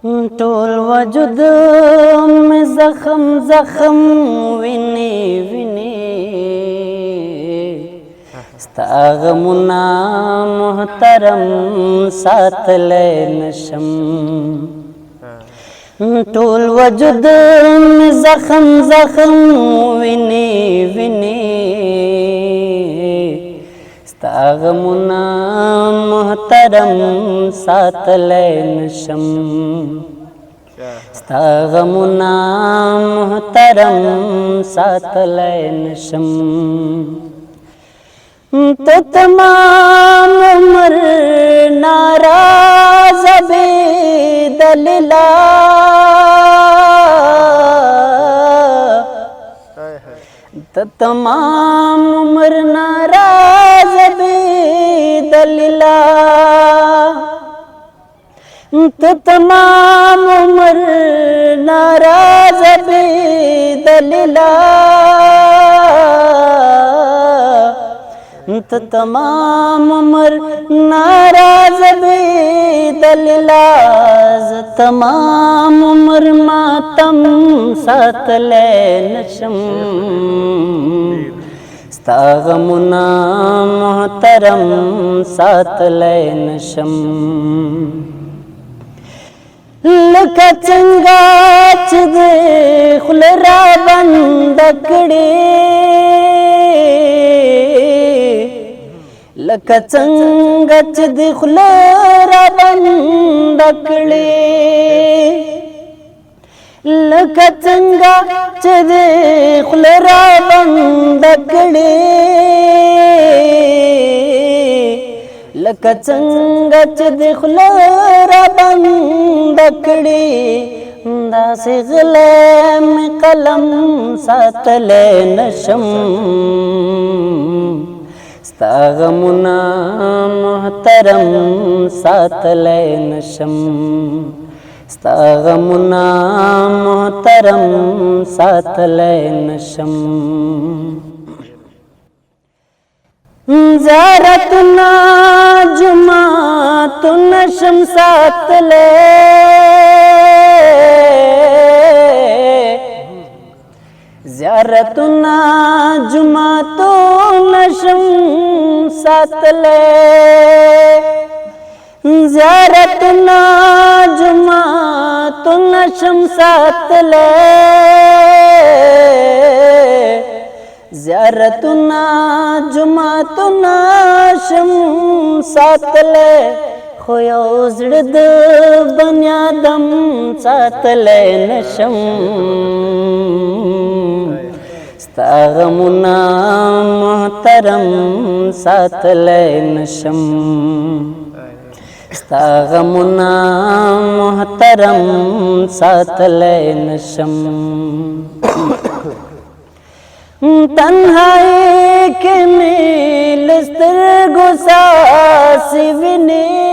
ټول وجود میں زخم زخم ویني ویني ستا غمونه محترم ساتلی نشم ټول وجود میں زخم زخم ویني ویني ستا غمونه محترم ساتلی نشم ستا غمونه محترم ساتلی نشم تو تمام عمر ناراض بے دلیلا تو تمام عمر ناراض بے دلیلا تو تمام عمر ناراض بے دلیلا تو تمام عمر ناراض بے دلیلا تمام عمر ماتم ساتلی نشم ستا غمونه محترم ساتلی نشم لکه څنګه چې د خوله رابنده کړې لکه څنګه چې د خوله رابنده کړې لکه څنګه چې د خوله رابنده کړې لکه څنګه چې د خوله رابنده کړې داسې غلی مې قلم ساتلی نشم ستا غمونه محترم ساتلی نشم ستا غمونه محترم ساتلی نشم زیارتونه جوماتونه شم ساتلی زیارتونه جوماتونه شم ساتلی زیارتونه جوماتونه شم ساتلی زیارتونه جوماتونه شم ساتلی خو یو زړه د بني آدم ساتلی نشم ستا غمونه محترم ساتلی نشم ستا غمونه محترم ساتلی نشم تنهایی کې مې له سترګو ساسې وینې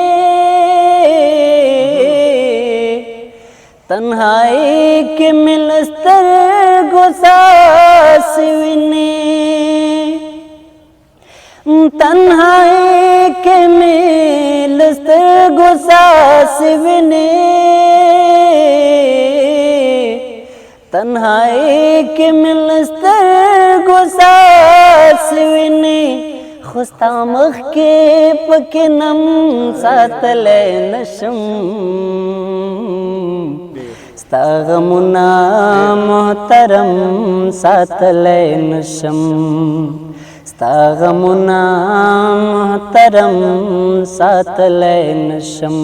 تنهایی کې مې له سترګو ساسې وینې تنهایی کې مې له سترګو ساسې وینې تنهایی کې مې له سترګو ساسې وینې خو ستا مخ کې پکې نم ساتلی نشم ستا غمونه محترم ساتلی نشم ستا غمونه محترم ساتلی نشم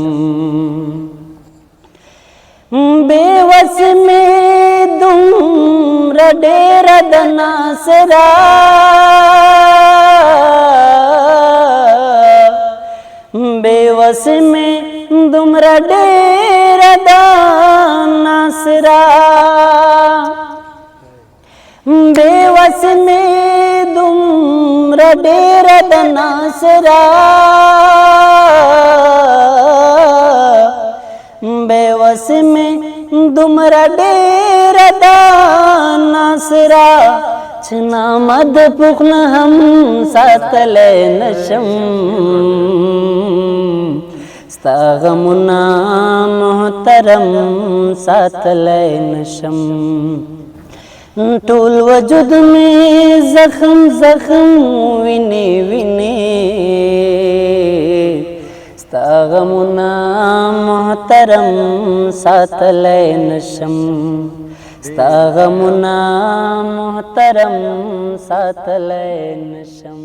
بے وس میں دومره ډېره د ناصرا بے وس میں دومره ډېره د ناصرا بے وس میں دومره ډېره د ناصرا بے وس میں دومره ډېره د ناصرا چې نامد پخله هم ساتلی نشم ستا غمونه मोहतरम सातले नशम। टोल वजूद में जख्म जख्म विने विने स्ता गमुना मोहतरम सातले नशम। स्ता गमुना मोहतरम सातले नशम।